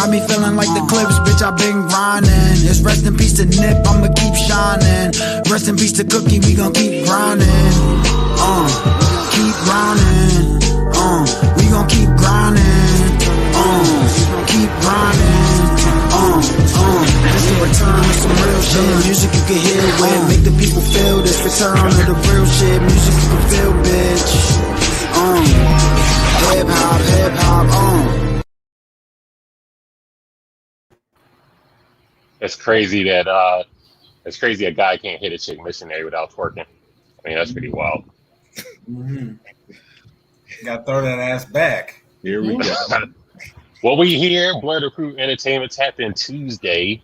Got me feeling like the Clips, bitch, I been grinding. It's rest in peace to Nip, I'ma keep shining. Rest in peace to Cookie, we gon' keep grinding. Keep grinding. We gon' keep grinding. Keep grinding. This the return of some real shit. Music you can hear with, make the people feel this. Return of the real shit. Music you can feel, bitch. Hip hop. It's crazy that a guy can't hit a chick missionary without twerking. I mean, that's pretty wild. Mm-hmm. Got to throw that ass back. Here we go. Well, we here, Blerd Approved Entertainment tapped in Tuesday.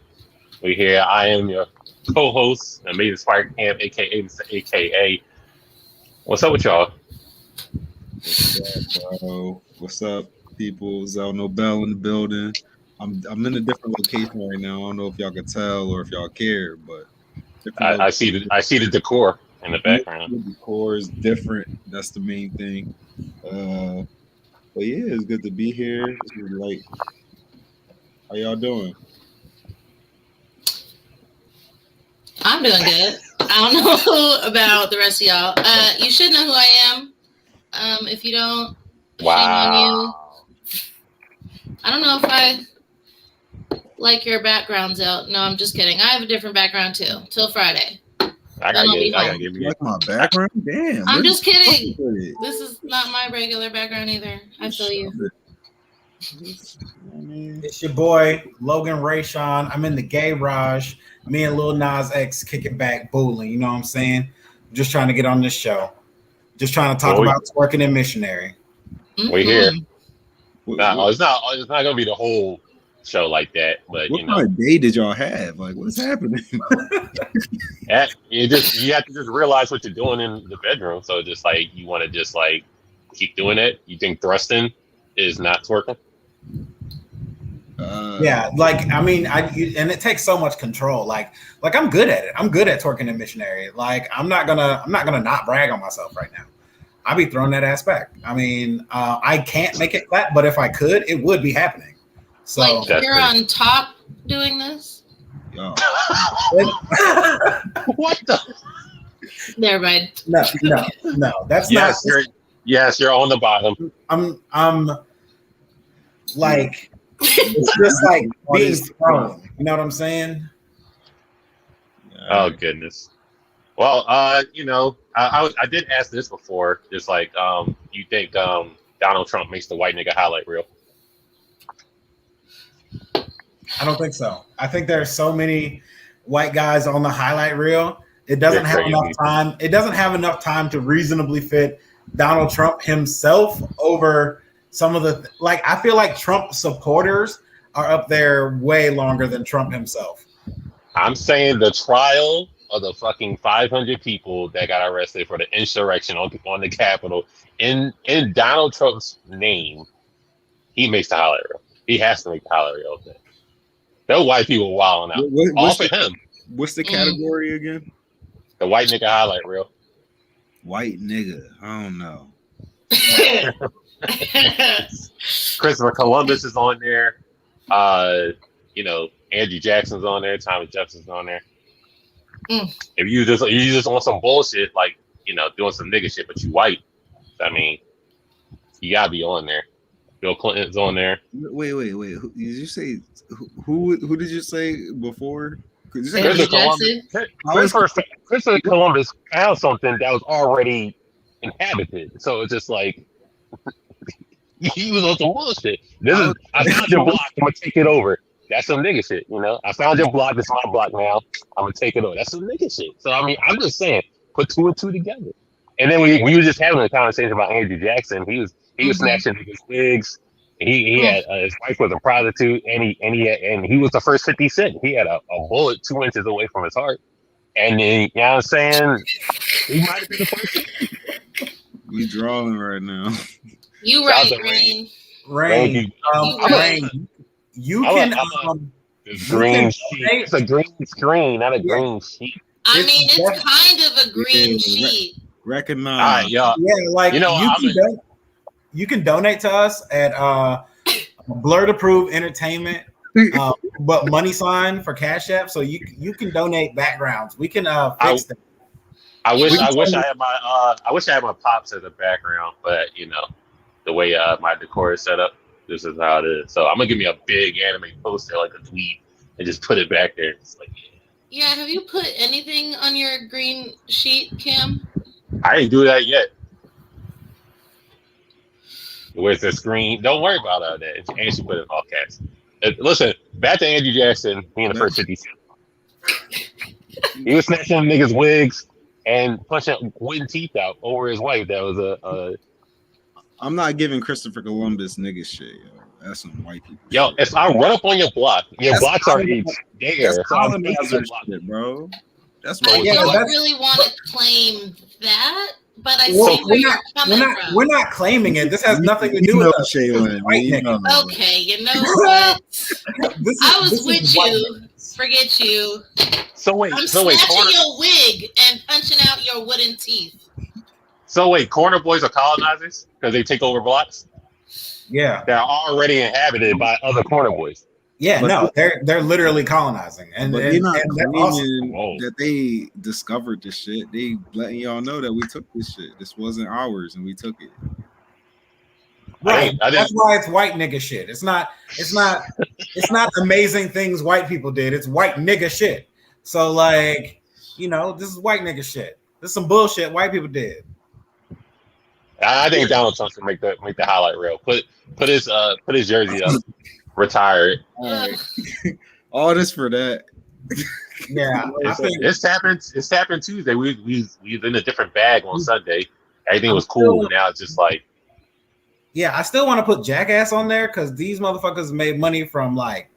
We here. I am your co-host, Amazing Spark Camp, aka Mr. AKA. What's up with y'all? What's up, bro? What's up, people? Zell Nobel in the building. I'm in a different location right now. I don't know if y'all can tell or if y'all care, but I see the decor in the background. The decor is different. That's the main thing. But yeah, it's good to be here. It's late. How y'all doing? I'm doing good. I don't know about the rest of y'all. You should know who I am. If you don't, shame on you. I don't know if I like your backgrounds out. No, I'm just kidding. I have a different background too. Till Friday. I gotta give you like my background. Damn. I'm just kidding. This is not my regular background either. I feel you. It's your boy Logan Rayshawn. I'm in the gay Raj. Me and Lil Nas X kicking back, booling. You know what I'm saying? Just trying to get on this show. Just trying to talk about twerking and missionary. We here. No, it's not gonna be the whole show like that. But what kind of day did y'all have? Like, what's happening? You have to just realize what you're doing in the bedroom. So just like you want to just like keep doing it. You think thrusting is not twerking? Yeah, like I mean, and it takes so much control. Like I'm good at it. I'm good at twerking and missionary. Like I'm not gonna not brag on myself right now. I'll be throwing that ass back. I mean, I can't make it flat, but if I could, it would be happening. So like you're on top doing this. Yo. What the? Never mind. No. That's not. You're on the bottom. I'm like it's just like being thrown. You know what I'm saying? Oh goodness. Well, I did ask this before. Just like, you think Donald Trump makes the white nigga highlight reel? I don't think so. I think there are so many white guys on the highlight reel. It doesn't have enough time. It doesn't have enough time to reasonably fit Donald Trump himself over some of the like. I feel like Trump supporters are up there way longer than Trump himself. I'm saying the trial of the fucking 500 people that got arrested for the insurrection on the Capitol in Donald Trump's name, he makes the highlight reel. He has to make the highlight reel. Those white people wilding out. All for him. What's the category again? The white nigga highlight reel. White nigga. I don't know. Christopher Columbus is on there. Andrew Jackson's on there. Thomas Jefferson's on there. If you just on some bullshit, like, doing some nigga shit, but you white, I mean, you gotta be on there. Bill Clinton's on there. Wait. Did you say who did you say before? Christopher Columbus found something that was already inhabited, so it's just like he was on some bullshit. I found your block. I'm gonna take it over. That's some nigga shit, I found your block. It's my block now. I'm gonna take it over. That's some nigga shit. So I mean, I'm just saying, put two and two together. And then we were just having a conversation about Andrew Jackson. He was snatching niggas' wigs. He had his wife was a prostitute, and he was the first 50 Cent. He had a bullet 2 inches away from his heart. And then, you know what I'm saying? He might have been the first. You drawing right now. You right, Rain. Rain. You can. Green sheet. It's a green screen, not a green sheet. I mean, it's kind of a green sheet. Recognize. Yeah, like you can donate to us at Blerd Approved Entertainment But money sign for Cash App, so you can donate backgrounds. We can fix them. I wish I had my pops as a background, but you know, the way my decor is set up, this is how it is. So I'm gonna give me a big anime poster like a tweet and just put it back there. It's like, yeah. Have you put anything on your green sheet, Cam? I didn't do that yet. Where's the screen? Don't worry about all that. And she put it in all caps. Listen, back to Andrew Jackson being the first 50 Cent. He was snatching niggas' wigs and punching wooden teeth out over his wife. That was a. I'm not giving Christopher Columbus nigga shit, yo. That's some white people. Yo, shit. if I run up on your block, your That's blocks are colonizer- there. That's So I'm colonizer block. shit, bro. That's I what. Yeah, don't that's- really want to claim that, but I Well, see where you're coming from. We're not claiming it. This has nothing to You do know, with us. This is Shaylin, white you niggas. know. Okay, you know what? I was This is with white you. niggas. Forget you. So wait, I'm so wait, snatching your wig and punching out your wooden teeth. corner boys are colonizers because they take over blocks Yeah, that are already inhabited by other corner boys. yeah, But- no, they're literally colonizing, and But and, they're not and they're awesome. claiming Whoa. that they discovered this shit. They letting y'all know that we took this shit. This wasn't ours, and we took it. Right. I didn't- That's why it's white nigga shit. It's not amazing things white people did. It's white nigga shit. So like, you know, this is white nigga shit. This is some bullshit white people did. I think Donald Trump should make the highlight reel. Put his jersey up, retire it. All right. All this for that. Yeah. I think It's happened Tuesday. We was in a different bag on Sunday. Everything was cool. Now it's just like, yeah, I still want to put Jackass on there because these motherfuckers made money from like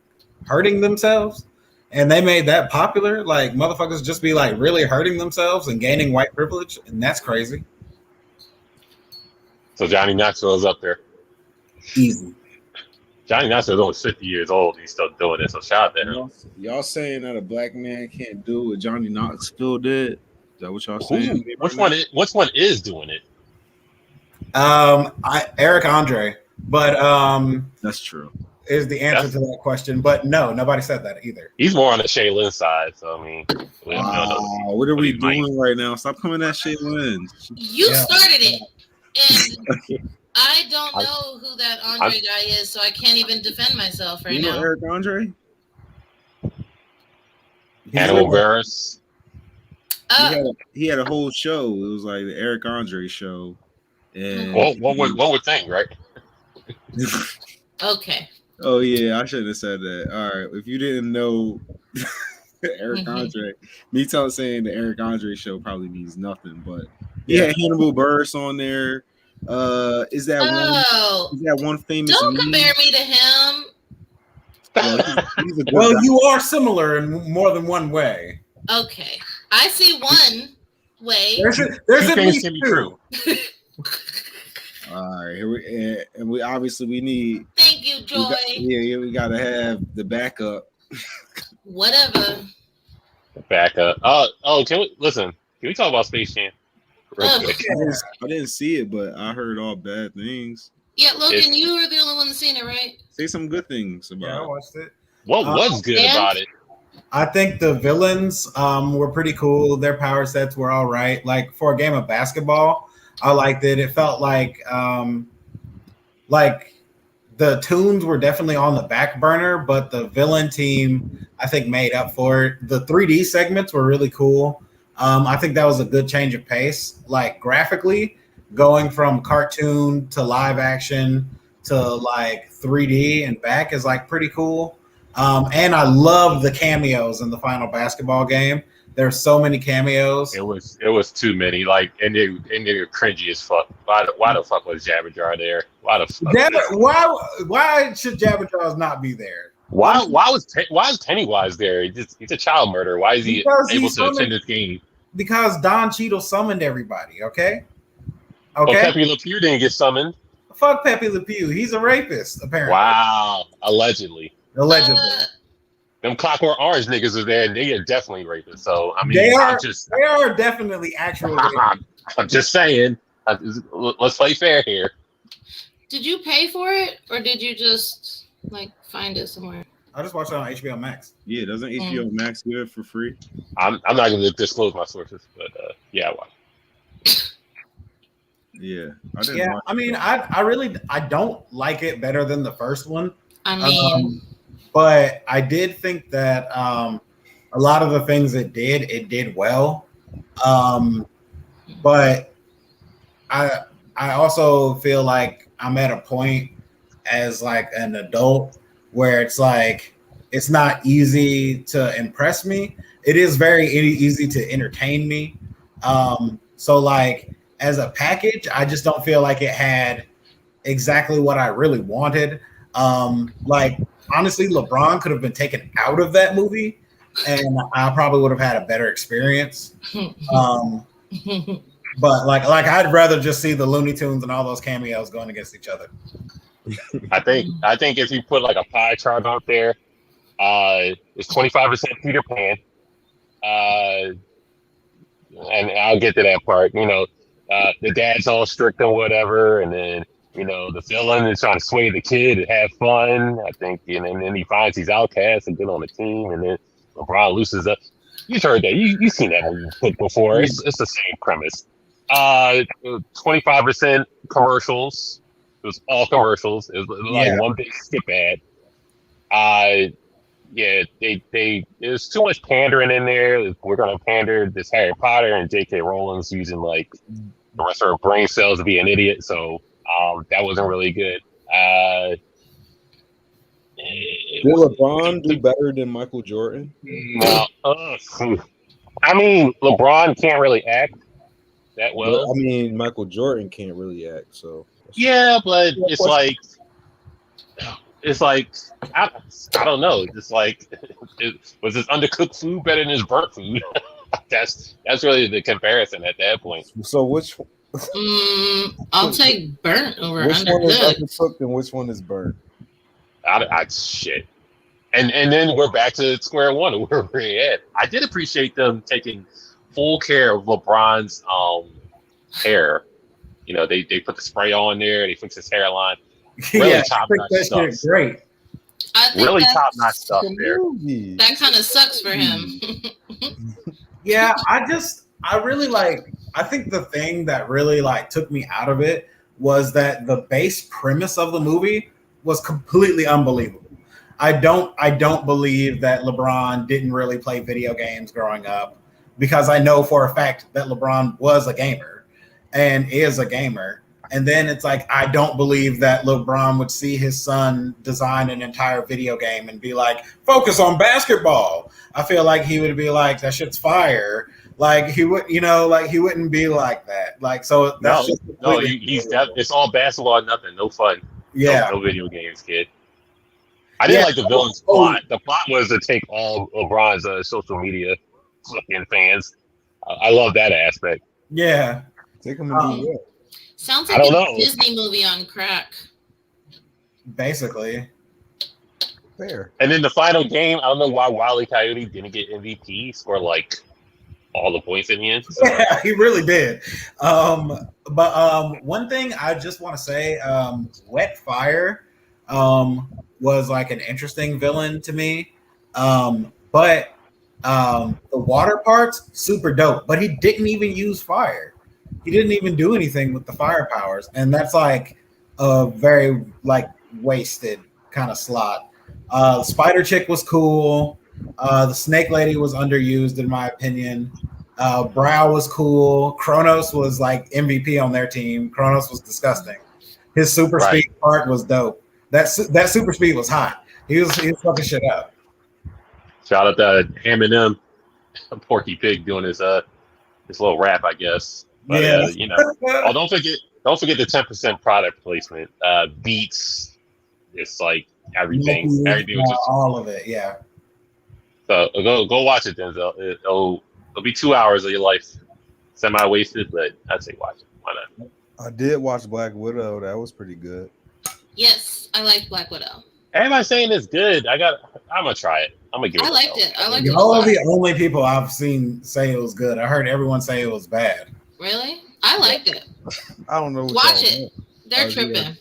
hurting themselves. And they made that popular. Like motherfuckers just be like really hurting themselves and gaining white privilege. And that's crazy. so Johnny Knoxville is up there. Easy. Johnny Knoxville is only 50 years old. And he's still doing it. So shout out to him. Y'all saying that a black man can't do what Johnny Knoxville did? Is that what y'all saying? Which one is doing it? Eric Andre, but That's true. is the answer to that question. But no, nobody said that either. He's more on the Shaylin side. So I mean, we don't know. What are we He might. doing right now? Stop coming at Shaylin. You Yeah. started it, and I don't know who that Andre guy is, so I can't even defend myself right You know now. Eric Andre? Hannibal Buress. He had a whole show. It was like the Eric Andre show. And One would think, right? Okay. oh yeah, I shouldn't have said that. All right, if you didn't know Eric Andre, me saying the Eric Andre show probably means nothing. But yeah, Hannibal Buress on there. Is that one famous? Don't meme? compare me to him. He's a good Well, guy. you are similar in more than one way. Okay. I see one way. There's Two at things least can be two. true. All right, here we obviously we need. Thank you, Joy. We gotta have the backup. Whatever. Back up. Oh, can we talk about Space Jam? Real Oh. quick. I didn't see it, but I heard all bad things. Yeah, Logan, you were the only one that's seen it, right? Say some good things Yeah, I about it. watched it. What was good and- about it? I think the villains were pretty cool. Their power sets were all right. Like for a game of basketball, I liked it. It felt like the tunes were definitely on the back burner, but the villain team I think made up for it. The 3D segments were really cool. I think that was a good change of pace. Like graphically, going from cartoon to live action to like 3D and back is like pretty cool. And I love the cameos in the final basketball game. There's so many cameos. It was too many. Like, and they were cringy as fuck. Why the fuck was Jabba Jar there? Why the fuck? Why should Jabba Jaws not be there? Why is Pennywise there? He's a child murderer. Why is he Because able he's to attend summoned- this game? Because Don Cheadle summoned everybody. Okay. But Okay. Pepe Le Pew didn't get summoned. Fuck Pepe Le Pew. He's a rapist. Apparently. Wow, allegedly. Allegedly. Them Clockwork Orange niggas are there, and they are definitely rapists. So I mean, They are- I'm just They are definitely actual. rapists. I'm just saying. Let's play fair here. Did you pay for it, or did you just like find it somewhere? I just watched it on HBO Max. Yeah, doesn't HBO Max give it for free? I'm not going to disclose my sources, but yeah, I watched. Yeah, I mean, I don't like it better than the first one. I mean, but I did think that a lot of the things it did well. But I also feel like I'm at a point as like an adult where it's like it's not easy to impress me. It is very easy to entertain me. So like as a package, I just don't feel like it had exactly what I really wanted. Like honestly, LeBron could have been taken out of that movie, and I probably would have had a better experience. But like I'd rather just see the Looney Tunes and all those cameos going against each other. I think if you put like a pie chart out there, it's 25% Peter Pan, and I'll get to that part. You know, the dad's all strict and whatever, and then you know the villain is trying to sway the kid and have fun. I think, and then he finds he's outcast and get on the team, and then LeBron loosens up. You've heard that. You've seen that movie before. It's the same premise. 25% commercials. It was all commercials. It was like one big skip ad. Yeah, there's too much pandering in there. We're gonna pander this Harry Potter, and J.K. Rowling's using like the rest of her brain cells to be an idiot. So that wasn't really good. Did LeBron do better than Michael Jordan? No. I mean, LeBron can't really act that well. I mean, Michael Jordan can't really act, so. Yeah, but it's like I don't know. It's like, was his undercooked food better than his burnt food? that's really the comparison at that point. So which? I'll take burnt over which undercooked. One is undercooked and which one is burnt? Shit. And then we're back to square one where we're at. I did appreciate them taking full care of LeBron's hair. You know, they put the spray on there, they fix his hairline. Really top-notch stuff. Great. Really top-notch stuff there. That kind of sucks for him. Yeah, I really like. I think the thing that really like took me out of it was that the base premise of the movie was completely unbelievable. I don't believe that LeBron didn't really play video games growing up, because I know for a fact that LeBron was a gamer and is a gamer. And then it's like, I don't believe that LeBron would see his son design an entire video game and be like, focus on basketball. I feel like he would be like, that shit's fire. Like he would, you know, like he wouldn't be like that. Like, so that's it's all basketball and nothing. No fun. Yeah. No video games, kid. I didn't like the villain's plot. The plot was to take all LeBron's social media fucking fans. I love that aspect. Yeah. Take them and do what? Sounds like a Disney movie on crack. Basically. Fair. And then the final game, I don't know why Wile E. Coyote didn't get MVP. He scored like all the points in the end. So. Yeah, he really did. But one thing I just want to say, Wet Fire was like an interesting villain to me. But the water part's super dope. But he didn't even use fire. He didn't even do anything with the fire powers. And that's like a very like wasted kind of slot. The Spider Chick was cool. The Snake Lady was underused in my opinion. Brow was cool. Kronos was like MVP on their team. Kronos was disgusting. His super speed part was dope. That super speed was hot. He was fucking shit up. Shout out to Eminem, Porky Pig doing his little rap, I guess. But yeah. You know, don't forget the 10% product placement. Beats, it's like everything. Everything was just all of it, yeah. So go watch it, Denzel. It'll be 2 hours of your life semi-wasted, but I'd say watch it. Why not? I did watch Black Widow. That was pretty good. Yes, I like Black Widow. Everybody's saying it's good. I'm gonna try it. I'm gonna give it. I liked it. Y'all are the only people I've seen say it was good. I heard everyone say it was bad. Really? I liked it. I don't know. Watch it. They're tripping.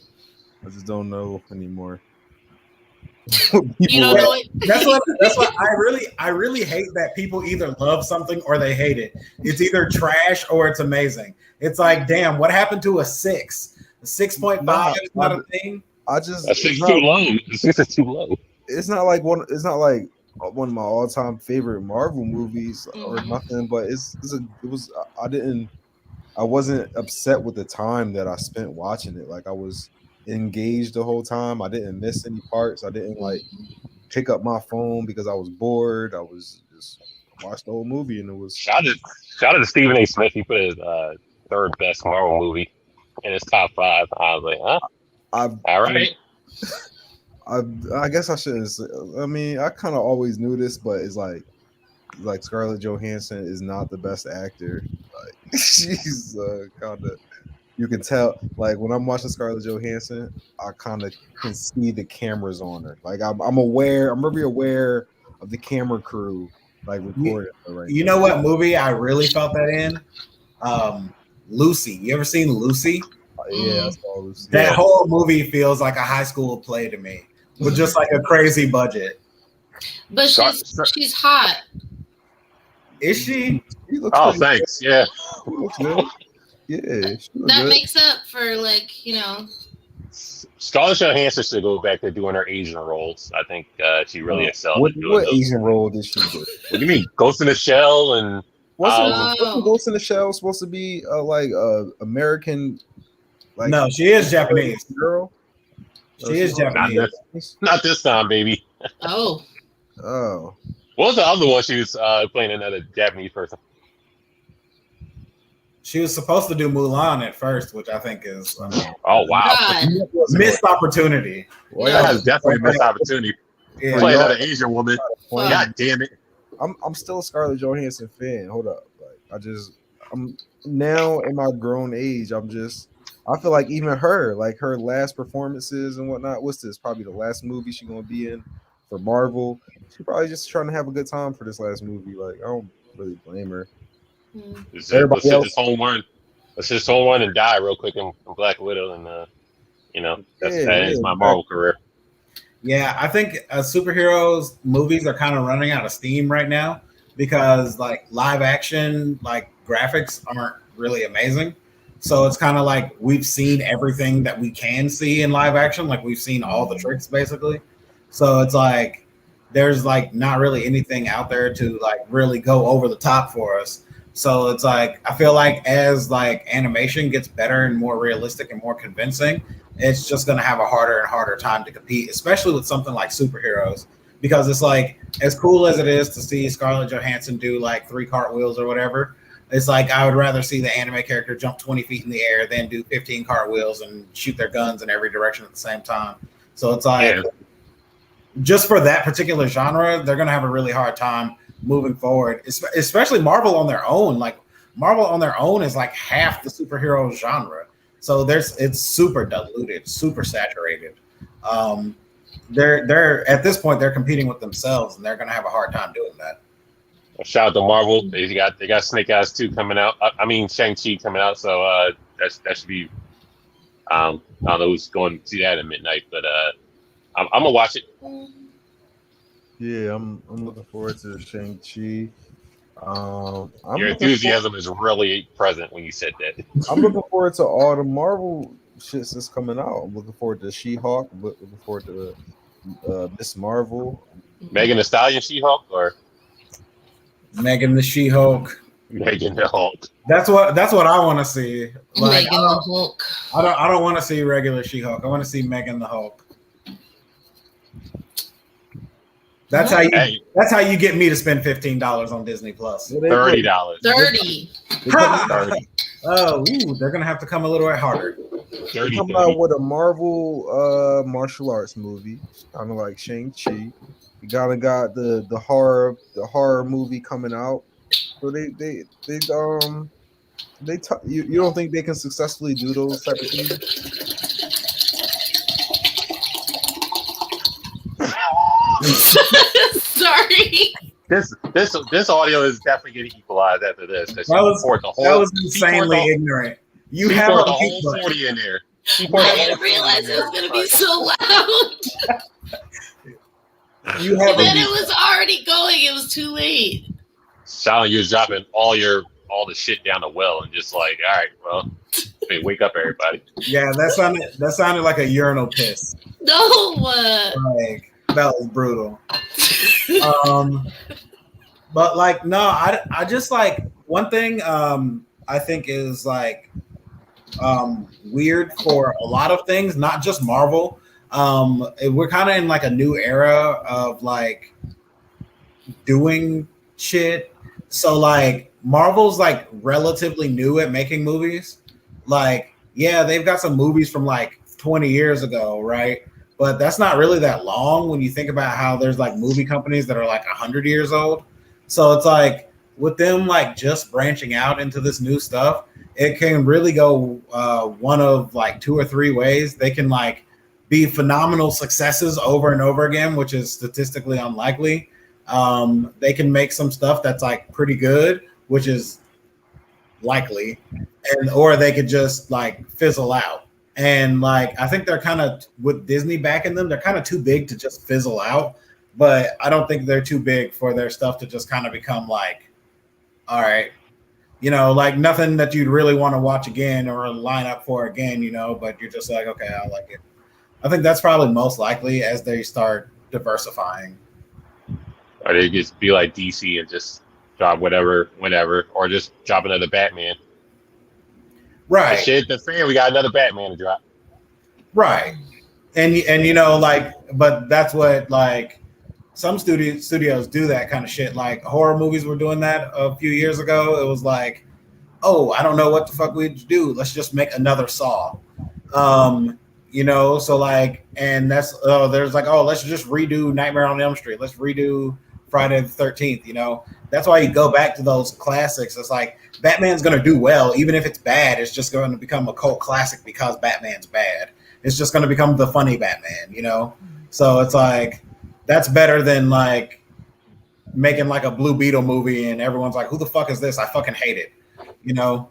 I just don't know anymore. You don't know it. That's what I really hate that people either love something or they hate it. It's either trash or it's amazing. It's like, damn, what happened to a 6? A 6.5 is not a thing. That's too low. 6 is too low. It's not like one of my all-time favorite Marvel movies or nothing, but I wasn't upset with the time that I spent watching it. Like I was engaged the whole time. I didn't miss any parts. I didn't like pick up my phone because I was bored. I was just watched the whole movie, and it was shout out to Stephen A. Smith. He put his third best Marvel movie in his top 5. I was like, huh? All right. I guess I shouldn't say, I mean, I kind of always knew this, but it's like Scarlett Johansson is not the best actor. Like she's kind of, you can tell, like when I'm watching Scarlett Johansson, I kind of can see the cameras on her. Like I'm very aware of the camera crew, like recording her right You know what movie I really felt that in? Lucy. You ever seen Lucy? Yeah, I saw Lucy. That whole movie feels like a high school play to me, with just like a crazy budget. But she's hot. Is she? Oh, thanks. Yeah. She looks good. Yeah, that makes up for, like, you know. Scarlett Johansson should go back to doing her Asian roles. I think she really excelled. What Asian role did she do? What do you mean? Ghost in the Shell and wasn't Ghost in the Shell supposed to be like American? Like, no, she is Japanese. Girl, she is Japanese. Not this time, baby. Oh. What was the other one? She was playing another Japanese person. She was supposed to do Mulan at first, which I think is oh wow, missed opportunity. Well, yeah, that's definitely a missed opportunity. Yeah. Playing another Asian woman. Wow. God damn it! I'm still a Scarlett Johansson fan. Hold up, like I'm now in my grown age. I feel like even her last performances and whatnot. What's this? Probably the last movie she's gonna be in for Marvel. She's probably just trying to have a good time for this last movie. Like I don't really blame her. Let's just hold one and die real quick in Black Widow, and that is my Marvel career. Yeah, I think superheroes movies are kind of running out of steam right now because like live action graphics aren't really amazing. So it's kind of like we've seen everything that we can see in live action. Like we've seen all the tricks basically. So it's like there's like not really anything out there to like really go over the top for us. So it's like I feel like as like animation gets better and more realistic and more convincing, it's just going to have a harder and harder time to compete, especially with something like superheroes. Because it's like as cool as it is to see Scarlett Johansson do like 3 cartwheels or whatever, it's like I would rather see the anime character jump 20 feet in the air than do 15 cartwheels and shoot their guns in every direction at the same time. So it's like just for that particular genre, they're going to have a really hard time moving forward, especially Marvel on their own. Like Marvel on their own is like half the superhero genre. So it's super diluted, super saturated. They're at this point they're competing with themselves, and they're going to have a hard time doing that. Shout out to Marvel. They got Snake Eyes 2 coming out. I mean Shang-Chi coming out. So that should be. I don't know who's going to see that at midnight, but I'm gonna watch it. Yeah, I'm looking forward to Shang-Chi. Your enthusiasm is really present when you said that. I'm looking forward to all the Marvel shits that's coming out. I'm looking forward to She-Hulk. I'm looking forward to Miss Marvel. Megan Thee Stallion She-Hulk or Megan the She-Hulk. Megan the Hulk. That's what I want to see. Like, Megan the Hulk. I don't want to see regular She-Hulk. I want to see Megan the Hulk. That's how you get me to spend $15 on Disney Plus. $30. 30. Oh, they're gonna have to come a little bit harder. They're coming out with a Marvel martial arts movie, kind of like Shang-Chi. You got the horror movie coming out. So you don't think they can successfully do those type of things? Sorry. This audio is definitely getting equalized after this. That was insanely ignorant. You have the whole 40 in there. I didn't realize it was going to be so loud. You have then it was already going. It was too late. Sound you're dropping all the shit down the well and just like, all right, well, hey, wake up, everybody. Yeah, that sounded like a urinal piss. No. Like that was brutal. But like no, I just like one thing I think is like weird for a lot of things, not just Marvel. We're kind of in like a new era of like doing shit. So like Marvel's like relatively new at making movies. Like, yeah, they've got some movies from like 20 years ago, right? But that's not really that long when you think about how there's like movie companies that are like 100 years old. So it's like with them like just branching out into this new stuff, it can really go one of like 2 or 3 ways. They can like be phenomenal successes over and over again, which is statistically unlikely. They can make some stuff that's like pretty good, which is likely, and or they could just like fizzle out. And like I think they're kind of, with Disney backing them, they're kind of too big to just fizzle out. But I don't think they're too big for their stuff to just kind of become like, all right, you know, like nothing that you'd really want to watch again or line up for again, you know, but you're just like, okay, I like it. I think that's probably most likely as they start diversifying. Or they just be like DC and just drop whatever, whenever, or just drop another Batman. Right. Shit, the fan, we got another Batman to drop. Right. And you know, like, but that's what like some studios do that kind of shit. Like horror movies were doing that a few years ago. It was like, oh, I don't know what the fuck we'd do. Let's just make another Saw. You know, so like, and that's there's like, oh, let's just redo Nightmare on Elm Street. Let's redo Friday the 13th. You know, that's why you go back to those classics. It's like Batman's gonna do well, even if it's bad. It's just going to become a cult classic because Batman's bad. It's just going to become the funny Batman. You know, so it's like that's better than like making like a Blue Beetle movie and everyone's like, who the fuck is this? I fucking hate it. You know.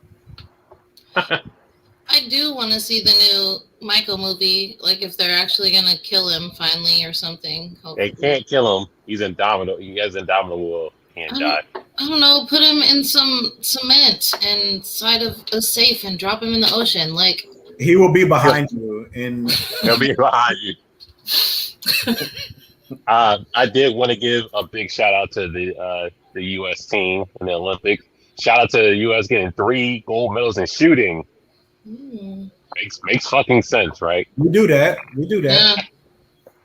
I do want to see the new Michael movie, like if they're actually gonna kill him finally or something. Hopefully. They can't kill him. He's indomitable. He has indomitable. Can't die. I don't know. Put him in some cement inside of a safe and drop him in the ocean. Like he will be behind you. He'll be behind you. I did want to give a big shout out to the U.S. team in the Olympics. Shout out to the U.S. getting 3 gold medals in shooting. Makes fucking sense, right? We do that. Yeah.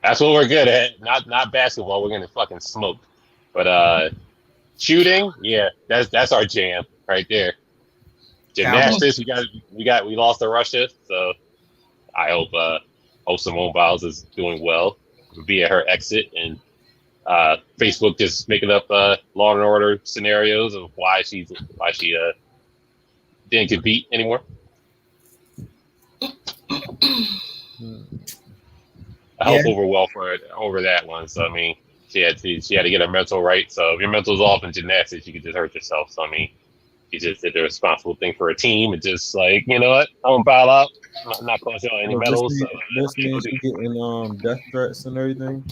That's what we're good at. Not basketball. We're gonna fucking smoke. But shooting, yeah, that's our jam right there. Gymnastics, we lost to Russia, so I hope Simone Biles is doing well via her exit, and Facebook just making up Law and Order scenarios of why she didn't compete anymore. I hope over that one. So I mean, she had to get her mental right. So if your mental's off in gymnastics, you could just hurt yourself. So I mean, she just did the responsible thing for a team and just like, you know what, I'm gonna bow out. I'm not going to show any medals. This means she getting death threats and everything.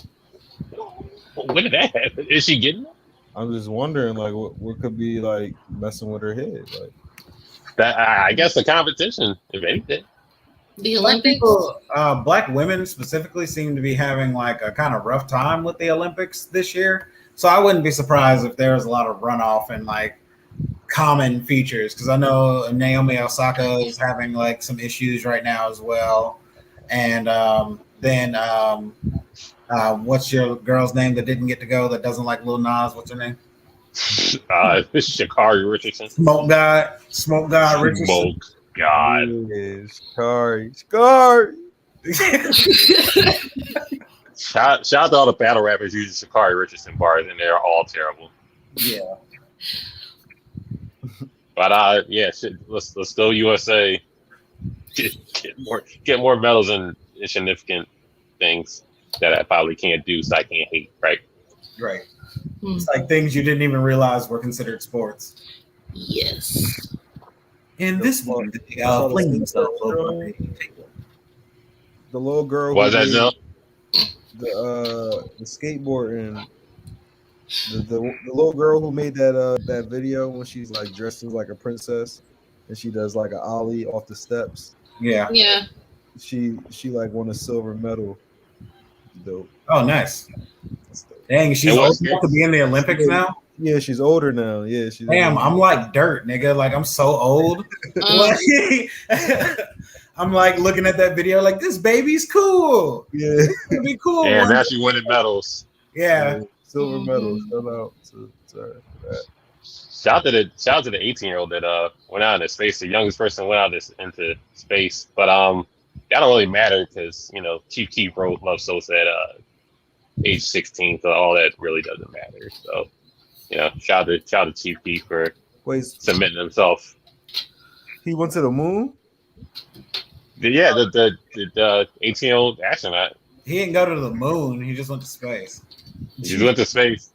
When did that happen? Is she getting it? I'm just wondering, like, what could be like messing with her head, like that. I guess the competition, if anything. The Olympics. Black women specifically seem to be having like a kind of rough time with the Olympics this year. So I wouldn't be surprised if there's a lot of runoff and like common features, because I know Naomi Osaka is having like some issues right now as well. And then what's your girl's name that didn't get to go that doesn't like Lil Nas? What's her name? Sha'Carri Richardson. Smoke God Richardson. Smoke God. Sha'Carri. Shout out to all the battle rappers using Sha'Carri Richardson bars, and they're all terrible. Yeah. But yeah, let's go USA. Get more medals in significant things that I probably can't do, so I can't hate. Right. It's like things you didn't even realize were considered sports. Yes. And this one, fling himself over the table. The little girl. Was that no? the skateboarding. The little girl who made that video when she's like dressed as like a princess and she does like an ollie off the steps. Yeah. Yeah. She like won a silver medal. Dope. Oh, nice. Dang, she's old enough to be in the Olympics now. Yeah, she's older now. Yeah, she's. Damn, I'm like dirt, nigga. Like I'm so old. Like, I'm like looking at that video, like this baby's cool. Yeah, it'd be cool. Yeah, now she winning medals. Yeah. Silver medal. Shout out to her for that. Shout out to the 18-year-old that went out into space. The youngest person went out into space. But that don't really matter because Chief Keef wrote Love Sosa at age 16, so all that really doesn't matter. So shout out to Chief Keef for submitting himself. He went to the moon. Yeah, the 18-year-old astronaut. He didn't go to the moon. He just went to space. He just went to space.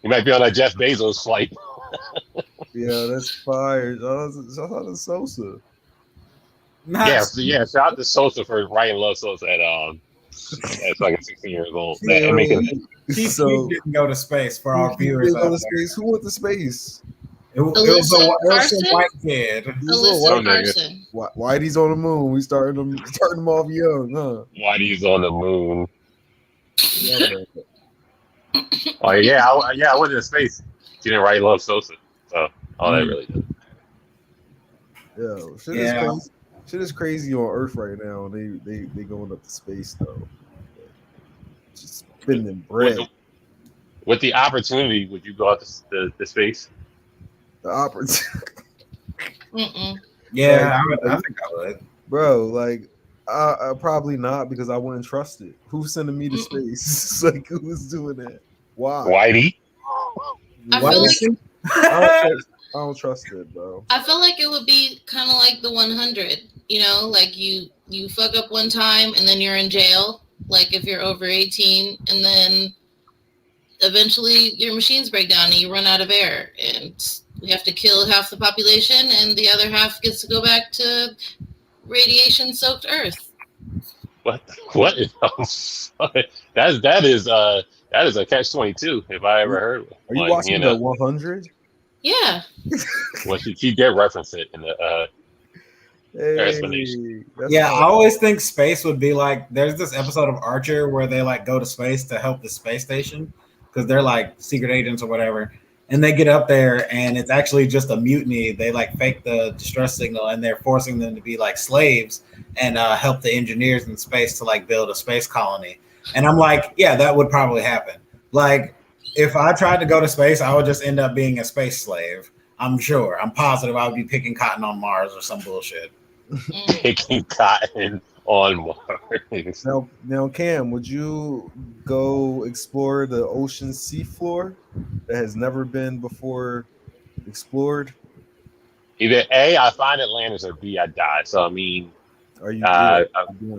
He might be on that Jeff Bezos flight. Yeah, that's fire. Shout out to Sosa. Nice. Yeah. Shout out to Sosa for writing Love Sosa at fucking 16 years old. Yeah, he didn't go to space for our viewers. Who went to space? It was a white kid. Alyssa Carson. Whitey's on the moon. We starting them off young, huh? Whitey's on the moon. Oh yeah, I went into space. She didn't write Love Sosa, so all that really does. Yeah, shit is crazy on Earth right now. They going up to space though. Just spending bread. With the opportunity, would you go out to space? The opportunity. Yeah, I think I would. Bro, like I probably not because I wouldn't trust it. Who's sending me to space? Like who's doing that? Why? Whitey. I feel like I don't trust it, bro. I feel like it would be kind of like the 100. Like you fuck up one time and then you're in jail. Like if you're over 18, and then eventually your machines break down and you run out of air, and we have to kill half the population, and the other half gets to go back to radiation-soaked Earth. What? That is a catch-22 if I ever heard. Are you watching the 100? Yeah. Well, she did reference it in the explanation. Yeah, I always think space would be like. There's this episode of Archer where they like go to space to help the space station because they're like secret agents or whatever. And they get up there and it's actually just a mutiny. They like fake the distress signal and they're forcing them to be like slaves and help the engineers in space to like build a space colony. And I'm like, yeah, that would probably happen. Like if I tried to go to space, I would just end up being a space slave. I'm positive I would be picking cotton on Mars or some bullshit. Picking cotton on Mars. Now, Cam, would you go explore the ocean seafloor that has never been before explored? Either A, I find Atlantis, or B, I die. So I mean, are you?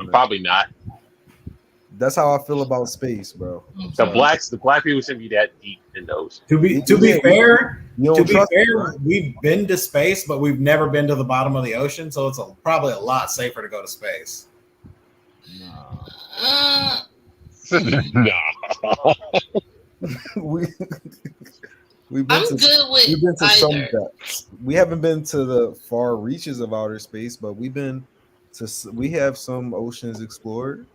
Probably not. That's how I feel about space, bro. The black people shouldn't be that deep in the ocean. To be fair, we've been to space, but we've never been to the bottom of the ocean, so it's probably a lot safer to go to space. No. We've been I'm good with some either. depths. We haven't been to the far reaches of outer space, but we have some oceans explored.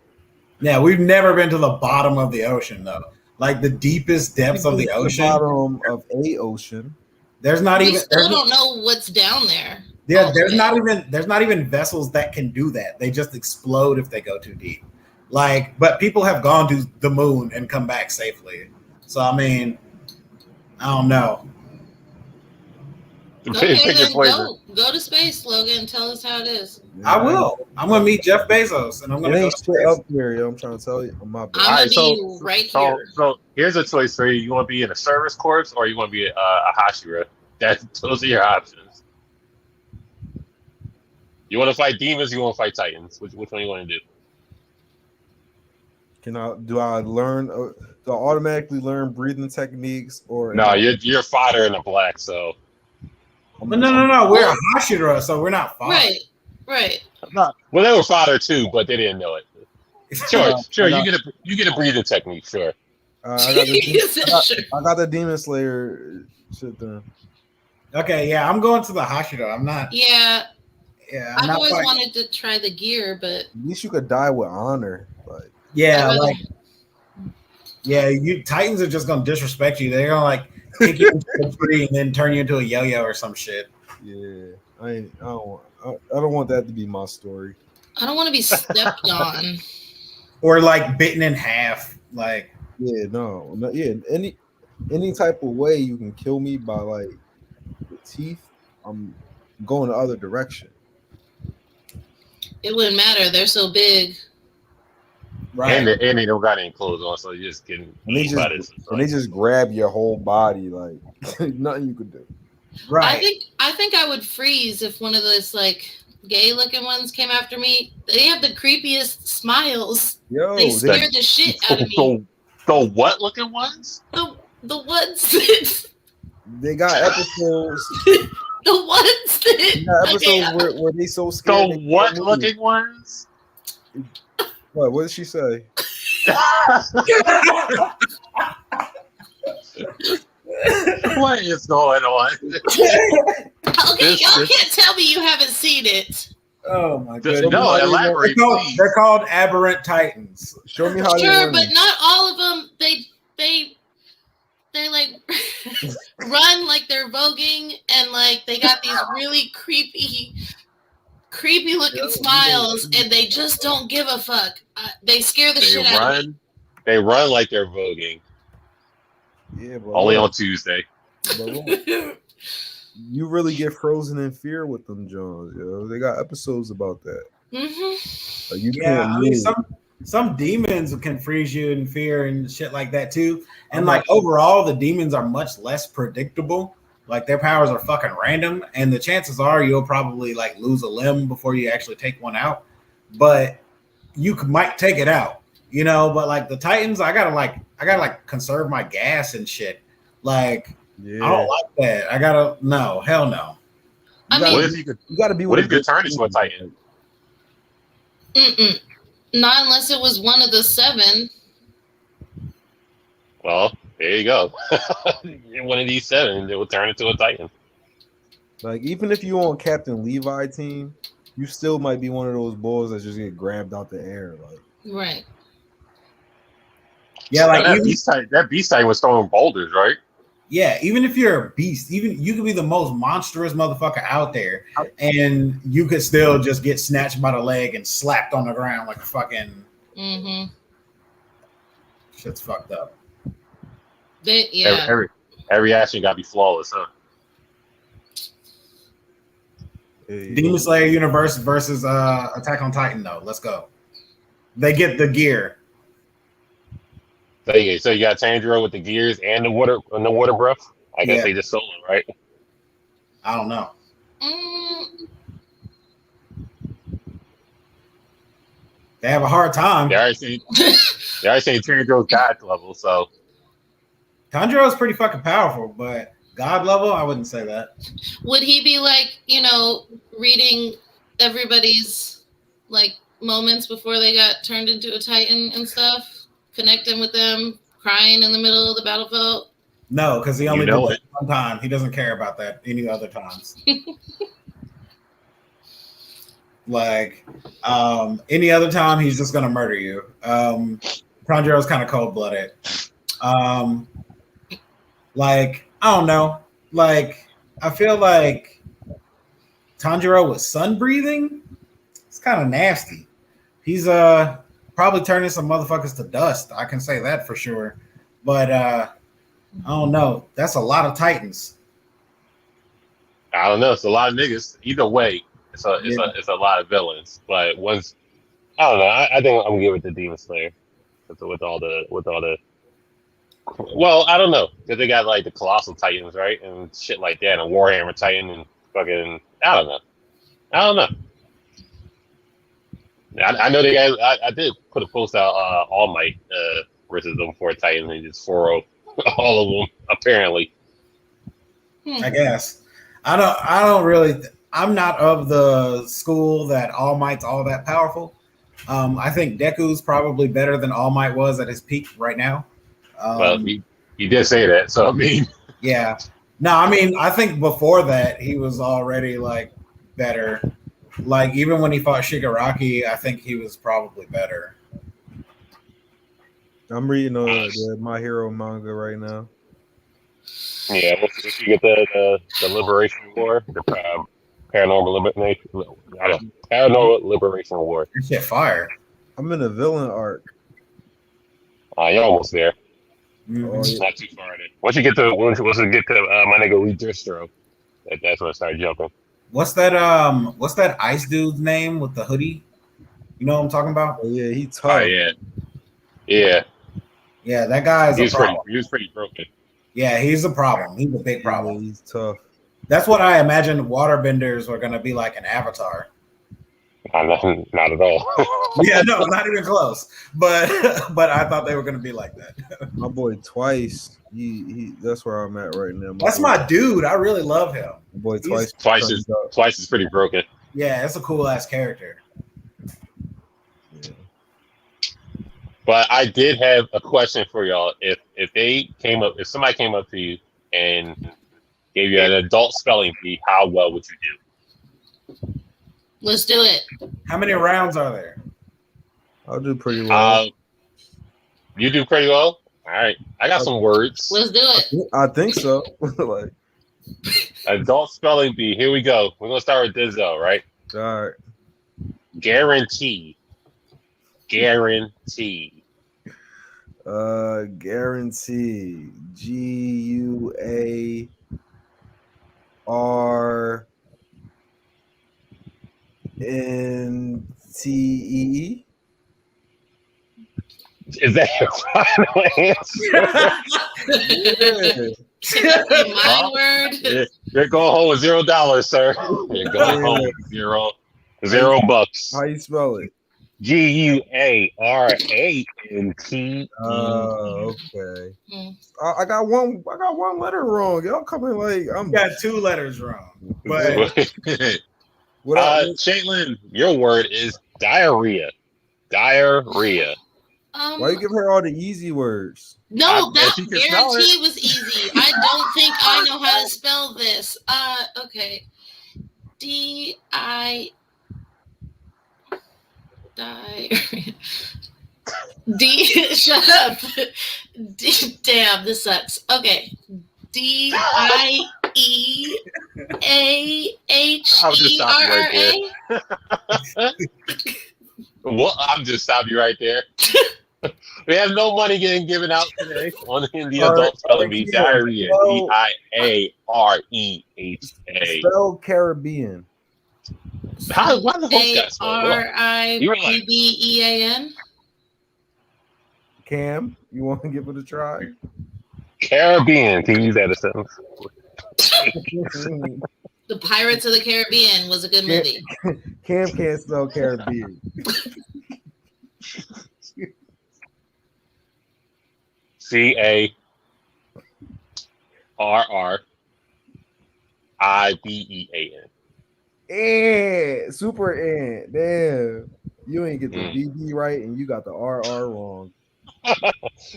Yeah, we've never been to the bottom of the ocean though. Like the deepest depths of the ocean. The bottom of a ocean. There's not We even. still don't know what's down there. Yeah, there's not even vessels that can do that. They just explode if they go too deep. Like, but people have gone to the moon and come back safely. So I mean, I don't know. Okay, then go to space, Logan. Tell us how it is. I will. I'm gonna meet Jeff Bezos, and I'm gonna go to space. Up here, yo. I'm trying to tell you. I'm gonna be right here. So here's a choice for you. You want to be in a service corps, or you want to be a Hashira? Those are your options. You want to fight demons? You want to fight titans? Which one you want to do? Do I automatically learn breathing techniques or no? You're a fighter in the black, so. No. We're a Hashira, so we're not fodder. Right. Well, they were fodder too, but they didn't know it. Sure. You get a breathing technique. Sure. I got the Demon Slayer shit done. Okay, yeah, I'm going to the Hashido. I'm not. Yeah, I'm I've not always quite- wanted to try the gear, but At least you could die with honor. Like, Yeah, I'd rather- like you Titans are just gonna disrespect you. They're gonna like kick you into the tree and then turn you into a yo-yo or some shit. yeah, I don't want that to be my story. I don't want to be stepped on. Or like bitten in half. Like Yeah, no, yeah. Any type of way you can kill me by like the teeth, I'm going the other direction. It wouldn't matter. They're so big. right. And they don't got any clothes on, so you're just getting And they eaten by this. and they just grab your whole body, like nothing you could do. Right. I think I would freeze if one of those like gay looking ones came after me. They have the creepiest smiles. Yo, They they, scare the shit out of me. The what looking ones? The ones that they got episodes. the ones that They got episodes where they so scared. The they what can't move. looking ones? What did she say? What is going on? Okay, y'all can't tell me you haven't seen it. Oh my Just- goodness. no, elaborate, please. They're called aberrant titans. Show me how they Sure, run. but not all of them. They like run like they're voguing, and like they got these really creepy looking smiles, and they just don't give a fuck. They scare the shit out of me. They run like they're voguing. Yeah, but Only on Tuesday. but look, you really get frozen in fear with them, Jones. Yo, they got episodes about that. Mm-hmm. Like, you Yeah, can't I mean move. some demons can freeze you in fear and shit like that too. And like overall, the demons are much less predictable. Like their powers are fucking random, and the chances are you'll probably like lose a limb before you actually take one out. But you might take it out, you know. But like the Titans, I gotta conserve my gas and shit. Like Yeah, I don't like that. No, hell no. I You mean, What if you could? you got to be. What with if you a could turn into a Titan? not unless it was one of the 7. Well, there you go. One of these 7, it will turn into a Titan. Like, even if you on Captain Levi team, you still might be one of those bulls that just get grabbed out the air. Like, Right. Yeah, like that even, beast Titan was throwing boulders, right? yeah, even if you're a beast, even you could be the most monstrous motherfucker out there, and you could still just get snatched by the leg and slapped on the ground like a fucking Mm-hmm. shit's fucked up. Yeah. Every action got to be flawless, huh? hey, Demon Slayer universe versus Attack on Titan, though. Let's go. They get the gear. So you got Tanjiro with the gears and the water breath. I guess Yeah. they just solo, right? I don't know. They have a hard time. They already saying Tanjiro's God level, so Tanjiro is pretty fucking powerful, but God level, I wouldn't say that. Would he be like, reading everybody's like moments before they got turned into a Titan and stuff? Connecting with them, crying in the middle of the battlefield? No, because he only You know did that one time. He doesn't care about that any other times. Like, any other time, he's just gonna murder you. Tanjiro's kind of cold blooded. Like, I don't know. Like, I feel like Tanjiro with sun breathing, it's kind of nasty. He's probably turning some motherfuckers to dust. I can say that for sure. But I don't know. That's a lot of Titans. I don't know. It's a lot of niggas. Either way, it's a lot of villains. But once I don't know. I think I'm gonna give it to Demon Slayer with all the. Well, I don't know because they got like the Colossal Titans, right, and shit like that, and Warhammer Titan, and fucking I don't know. I know they got. I did put a post out. All Might versus them 4 Titans, and just 4-0 all of them apparently. I guess. I don't really. I'm not of the school that All Might's all that powerful. I think Deku's probably better than All Might was at his peak right now. Well, he did say that, so I mean, yeah. No, I mean, I think before that he was already like better. Like even when he fought Shigaraki, I think he was probably better. I'm reading the My Hero manga right now. yeah. Once you get the Liberation War, the Paranormal Liberation War. You shit fire. I'm in a villain arc. You're almost there. Oh, yeah. Not too far. Once you get to my nigga Lee Distro, that's when I start jumping. What's that ice dude's name with the hoodie? You know what I'm talking about? Oh, yeah, he tough. Oh yeah, yeah. Yeah, that guy's a problem. He was pretty broken. Yeah, he's a problem. He's a big problem. Yeah, he's tough. That's what I imagined waterbenders were going to be like an Avatar. Not at all. Yeah, no, not even close. But I thought they were going to be like that. My boy Twice. He that's where I'm at right now. That's my dude. I really love him. My boy Twice. Twice is pretty broken. Yeah, it's a cool ass character. Yeah. But I did have a question for y'all. If somebody came up to you and gave you an adult spelling bee, how well would you do? Let's do it. How many rounds are there? I'll do pretty well. You do pretty well. All right, I got some words. Let's do it. I think so. Like, adult spelling bee. Here we go. We're gonna start with Dizzo, right? all right. Guarantee. Guarantee. GUARNTE. Is that your final answer? My word. You're going home with $0, sir. You're going home with zero bucks. How you spell it? GUARANTE. Okay. I got one letter wrong. Y'all coming like You got 2 letters wrong. But Caitlin, your word is diarrhea. Diarrhea. Why you give her all the easy words? No, that guarantee was easy. I don't think I know how to spell this. Okay. Shut up. Damn, this sucks. Okay. DIEAHERA. Well, I'm just stopping you right there. We have no money getting given out today on the adult spelling bee. Diarrhea. DIAREHA. Spell Caribbean. Why the fuck that spell? CARIBBEAN. Cam, you want to give it a try? Caribbean. Can you use that as a sentence? The Pirates of the Caribbean was a good movie. Cam can't spell Caribbean. CARRIBEAN. Super N. Damn. You ain't get the BB right and you got the RR wrong.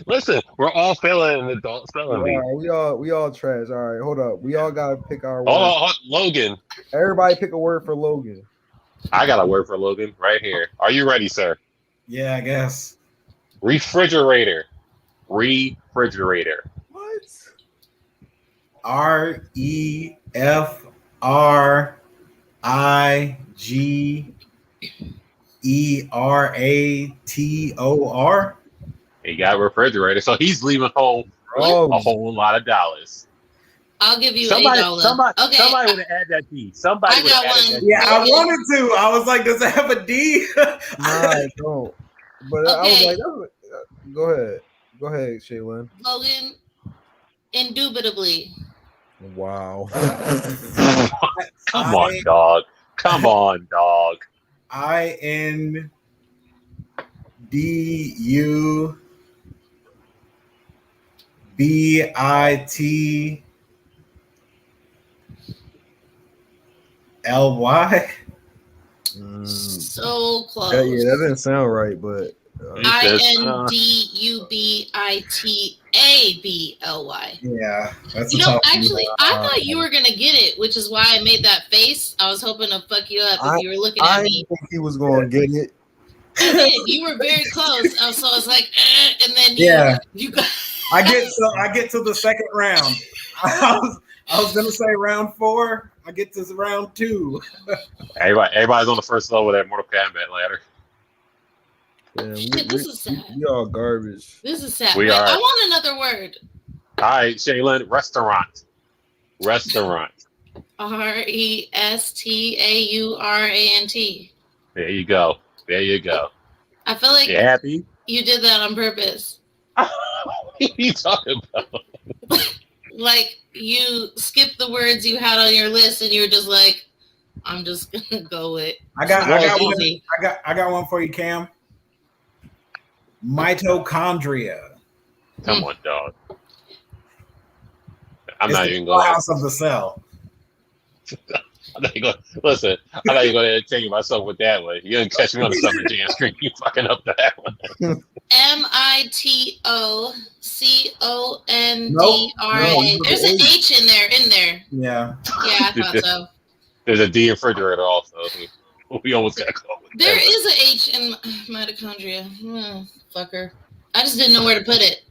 Listen, we're all failing an adult spelling bee. We all trash. All right, hold up. We all gotta pick our word. Hold on, Logan. Everybody pick a word for Logan. I got a word for Logan right here. Are you ready, sir? Yeah, I guess. Refrigerator. Refrigerator. What? REFRIGERATOR. He got refrigerator, so he's leaving home a whole lot of dollars. I'll give you $8. Okay. Somebody would have added that D. Somebody would have added that D. Yeah, I wanted to. I was like, does it have a D? Nah, I don't. But Okay. I was like, go ahead. Go ahead, Shaylin. Logan, indubitably. Wow. Come on, dog. Come on, dog. INDUBITLY. So close. Yeah, that didn't sound right, but INDUBITABLY. Yeah, that's You a know, tough one. actually, I thought you were gonna get it, which is why I made that face. I was hoping to fuck you up if you were looking at I me. didn't think he was going to get it. I did. You were very close. So I was like, and then you got. I get to the second round. I was gonna say round 4. I get to round 2. Everybody's on the first level of that Mortal Kombat ladder. Yeah, Shit, this is sad. We all garbage. This is sad. We Wait, are. I want another word. All right, Shaylin, restaurant. RESTAURANT. There you go. I feel like You happy? you did that on purpose. What are you talking about? Like you skipped the words you had on your list, and you were just like, "I'm just gonna go with." I got easy. one for you, Cam. Mitochondria. Come on, dog. I'm It's not the even going. house of the cell. I'm not going. Listen, I'm not even going to entertain myself with that one. You didn't catch me on the summer jam screen. You fucking up that one. MITOCONDRA. No, There's an H in there. Yeah. Yeah, I thought so. There's a D in refrigerator also. We almost got caught with There that. is an H in mitochondria. Fucker. I just didn't know where to put it.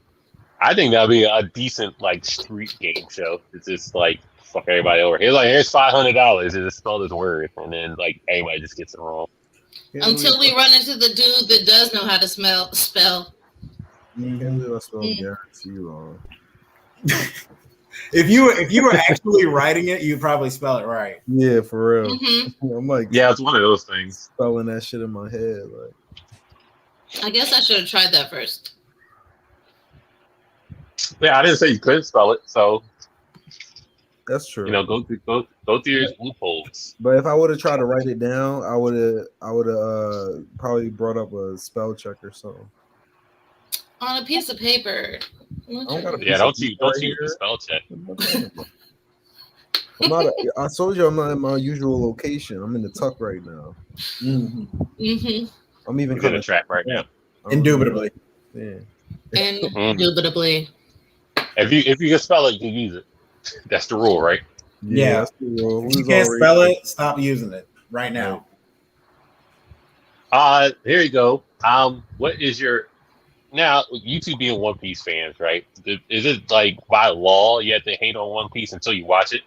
I think that'd be a decent like street game show. It's just like fuck everybody over. Here's $500 and just spell this word, and then like everybody just gets it wrong. Until we run into the dude that does know how to spell. Can't believe I spelled guarantee wrong. If you were actually writing it, you'd probably spell it right. Yeah, for real. Mm-hmm. I'm like, Yeah, it's one of those things. spelling that shit in my head. Like, I guess I should have tried that first. Yeah, I didn't say you couldn't spell it, so that's true. you know, go through your loopholes. But if I would have tried to write it down, I would have probably brought up a spell check or something. On a piece of paper. don't got a Yeah, don't you right use here. the spell check. I told you I'm not in my usual location. I'm in the tuck right now. Mm-hmm. I'm even You're in a trap right now. Indubitably. Yeah. Indubitably. If you can spell it, you can use it. That's the rule, right? Yeah. That's the rule. If you can't spell it, stop using it right now. Here you go. What is your now? You two being One Piece fans, right? Is it like by law you have to hate on One Piece until you watch it?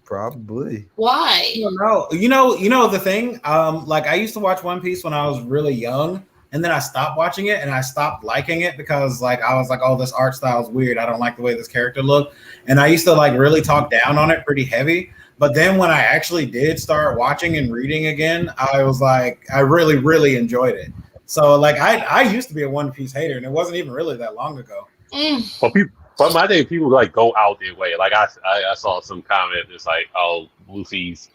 Probably. Why? I don't know. You know the thing. Like I used to watch One Piece when I was really young, and then I stopped watching it, and I stopped liking it because like I was like, oh, this art style is weird. I don't like the way this character looked, and I used to like really talk down on it pretty heavy. But then when I actually did start watching and reading again, I was like, I really, really enjoyed it. So like I used to be a One Piece hater, and it wasn't even really that long ago. But my day, people like go out their way. Like I saw some comment that's like, "Oh, Luffy's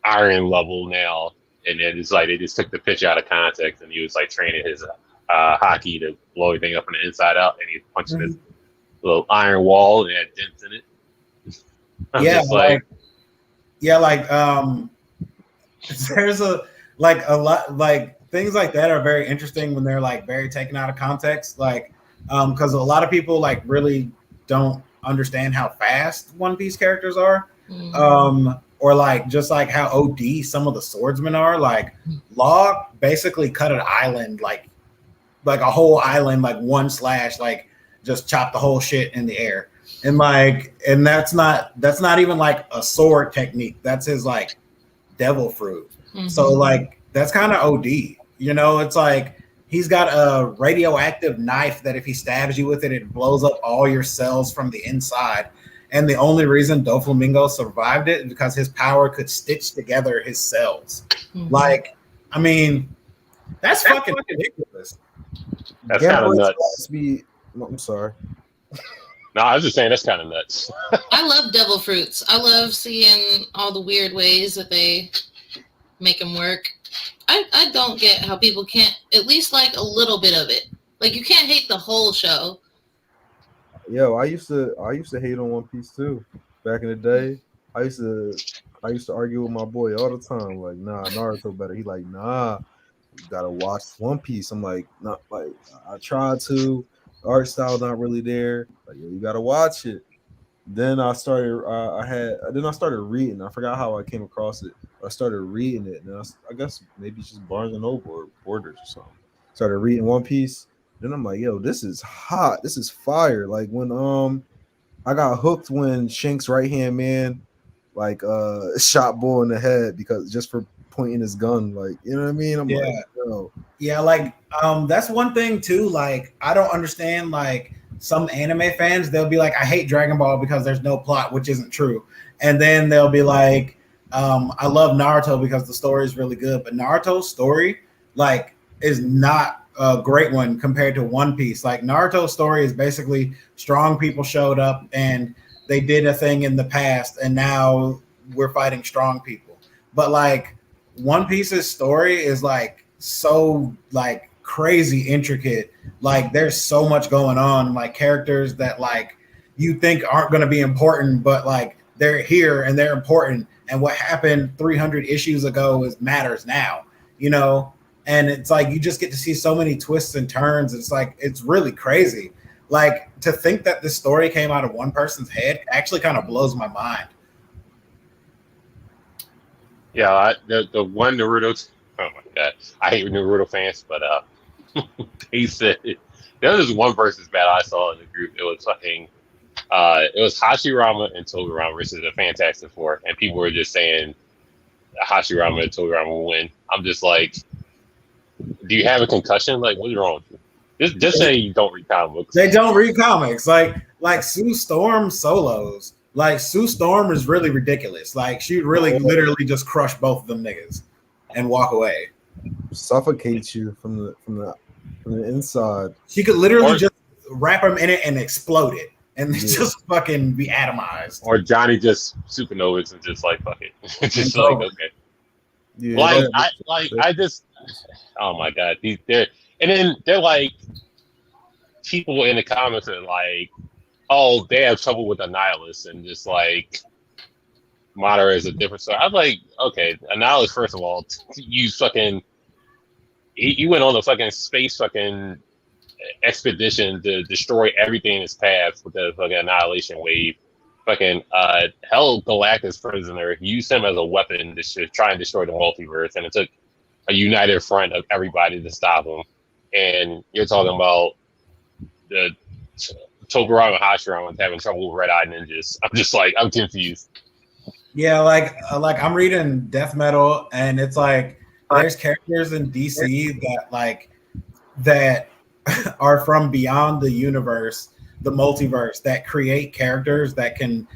iron level now," and then it's like they just took the picture out of context, and he was like training his hockey to blow everything up from the inside out, and he's punching his little iron wall and it had dents in it. There's a lot like things like that are very interesting when they're like very taken out of context, like because a lot of people like really don't understand how fast One Piece characters are, or like just like how OD some of the swordsmen are. Like Law basically cut an island, like a whole island, like one slash, like just chopped the whole shit in the air. And that's not even like a sword technique. That's his like devil fruit. So like that's kind of OD. You know, it's like he's got a radioactive knife that if he stabs you with it, it blows up all your cells from the inside. And the only reason Doflamingo survived it is because his power could stitch together his cells. Like, I mean, that's fucking ridiculous. That's kind of nuts. I'm sorry. No, I was just saying that's kind of nuts. I love devil fruits. I love seeing all the weird ways that they make them work. I don't get how people can't at least like a little bit of it. Like you can't hate the whole show. Yo, I used to hate on One Piece too back in the day. I used to argue with my boy all the time. Like, nah, Naruto better. He like, nah, you gotta watch One Piece. I'm like, not like I tried to. The art style not really there. Like, yo, you gotta watch it. Then I started. I started reading. I forgot how I came across it. I started reading it, and I guess maybe it's just Barnes and Noble or Borders or something. Started reading One Piece. Then I'm like, yo, this is hot. This is fire. Like when I got hooked when Shanks' right hand man shot Bull in the head because just for pointing his gun, like, you know what I mean? I'm like, yo. Yeah, like that's one thing too. Like, I don't understand, like, some anime fans, they'll be like, I hate Dragon Ball because there's no plot, which isn't true. And then they'll be like, I love Naruto because the story is really good. But Naruto's story, like, is not a great one compared to One Piece. Like, Naruto's story is basically strong people showed up and they did a thing in the past and now we're fighting strong people. But like One Piece's story is like so like crazy intricate. Like there's so much going on, like characters that like you think aren't going to be important, but like they're here and they're important. And what happened 300 issues ago matters now, you know? And it's like you just get to see so many twists and turns. It's like it's really crazy. Like to think that this story came out of one person's head actually kind of blows my mind. Yeah, the one Naruto. Oh my god, I hate Naruto fans, but they said there was one versus battle I saw in the group. It was Hashirama and Togurama versus the Fantastic Four, and people were just saying Hashirama and Togurama will win. I'm just like, do you have a concussion? Like, what's wrong with you? Just say you don't read comic books. They don't read comics. Like Sue Storm solos. Like Sue Storm is really ridiculous. Like she really literally just crush both of them niggas and walk away. Suffocates you from the inside. She could literally just wrap him in it and explode it and just fucking be atomized. Or Johnny just supernovas and just like fuck it. Just like okay. Yeah, I just oh my god, they're like people in the comments are like, oh, they have trouble with Annihilus and just like Madara is a different story. I'm like, okay, Annihilus, first of all, you went on a fucking space fucking expedition to destroy everything in its path with the fucking Annihilation Wave. Fucking held Galactus prisoner, used him as a weapon to try and destroy the multiverse, and it took a united front of everybody to stop him. And you're talking about the Togurama and Hashirama having trouble with red-eyed ninjas. I'm just like, I'm confused. Yeah, like I'm reading Death Metal, and it's like there's characters in DC that are from beyond the universe, the multiverse, that create characters that can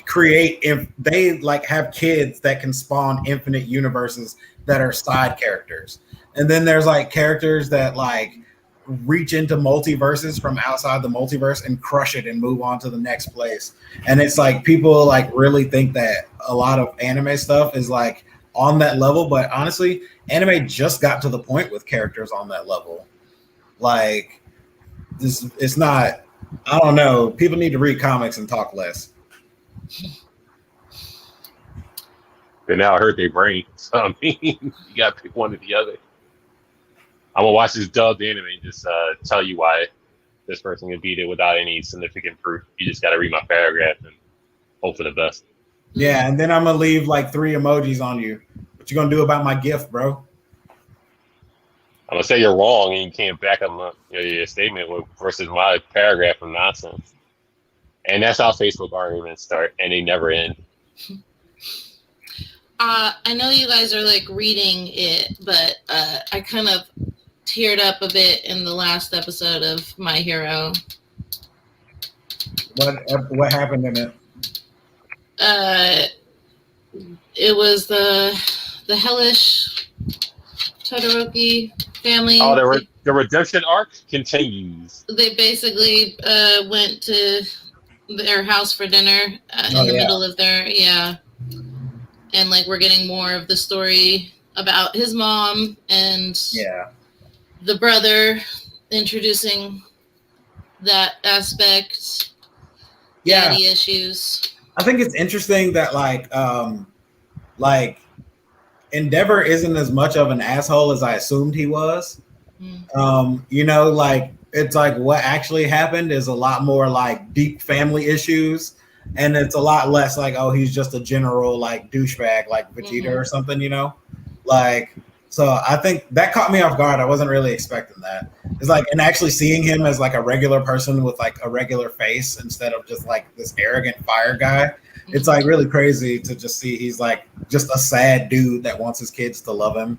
create, if they like have kids that can spawn infinite universes that are side characters. And then there's like characters that like reach into multiverses from outside the multiverse and crush it and move on to the next place. And it's like people like really think that a lot of anime stuff is like on that level, but honestly, anime just got to the point with characters on that level. Like this, it's not. I don't know. People need to read comics and talk less. But now I hurt their brain. So I mean, you got to pick one or the other. I'm gonna watch this dubbed anime and just tell you why this person can beat it without any significant proof. You just got to read my paragraph and hope for the best. Yeah, and then I'm gonna leave like 3 emojis on you. What you gonna do about my gift, bro? I'm gonna say you're wrong and you can't back up your statement versus my paragraph of nonsense. And that's how Facebook arguments start, and they never end. I know you guys are like reading it, but I kind of teared up a bit in the last episode of My Hero. What happened in it? It was the hellish Todoroki family. Oh, the redemption arc continues. They basically went to their house for dinner in the middle of their and like we're getting more of the story about his mom and the brother, introducing that aspect. Daddy issues. I think it's interesting that like Endeavor isn't as much of an asshole as I assumed he was. You know, like it's like what actually happened is a lot more like deep family issues, and it's a lot less like, oh, he's just a general like douchebag like Vegeta or something, you know? Like, so I think that caught me off guard. I wasn't really expecting that. It's like, and actually seeing him as like a regular person with like a regular face instead of just like this arrogant fire guy. It's like really crazy to just see he's like just a sad dude that wants his kids to love him.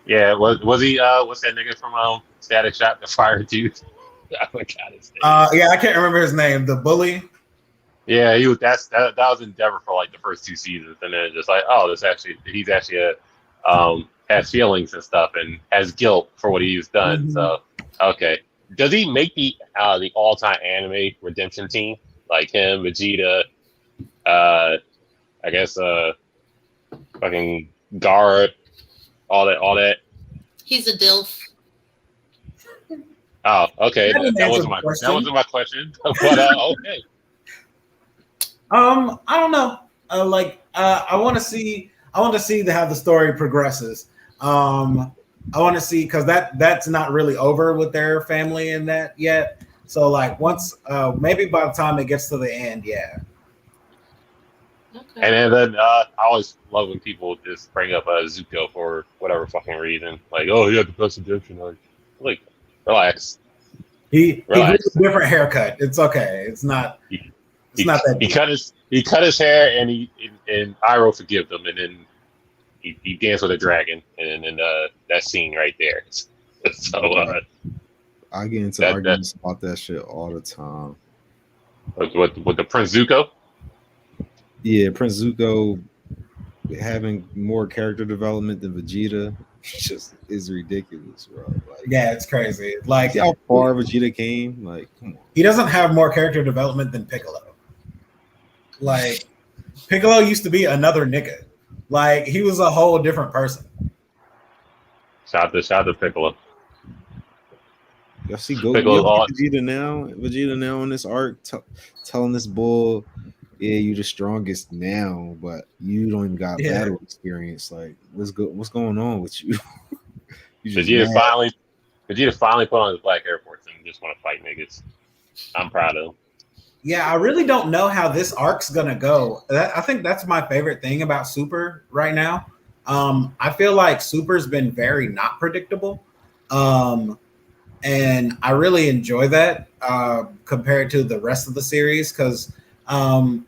Yeah, was he? What's that nigga from Static Shock, the fire dude? I forgot his name. Yeah, I can't remember his name. The bully. Yeah, he was. That was Endeavor for like the first 2 seasons, and then just like, oh, he's actually has feelings and stuff, and has guilt for what he's done. So okay, does he make the all-time anime redemption team like him, Vegeta? I guess fucking Guard, all that. He's a DILF. Oh, okay. That wasn't my question. But okay. I don't know. I want to see how the story progresses. I want to see, because that's not really over with their family in that yet. So like once maybe by the time it gets to the end, yeah. Okay. And then I always love when people just bring up Zuko for whatever fucking reason. Like, oh, he had the best redemption arc. Like, relax. He grew a different haircut. It's okay. It's not that deep. He cut his hair, and Iroh forgave him, and then he danced with a dragon, and then that scene right there. So I get into arguments about that shit all the time. With the Prince Zuko. Yeah, Prince Zuko having more character development than Vegeta just is ridiculous, bro. Like, yeah, it's crazy. Like, see how far Vegeta came? Like, come on. He doesn't have more character development than Piccolo. Like, Piccolo used to be another nigga. Like, he was a whole different person. Shout out to Piccolo. Y'all see Vegeta now in this arc telling this bull, yeah, you're the strongest now, but you don't even got battle experience. Like, what's going on with you? Vegeta finally put on his black Air Force and just want to fight niggas. I'm proud of him. Yeah, I really don't know how this arc's gonna go. I think that's my favorite thing about Super right now. I feel like Super's been very not predictable, and I really enjoy that compared to the rest of the series, because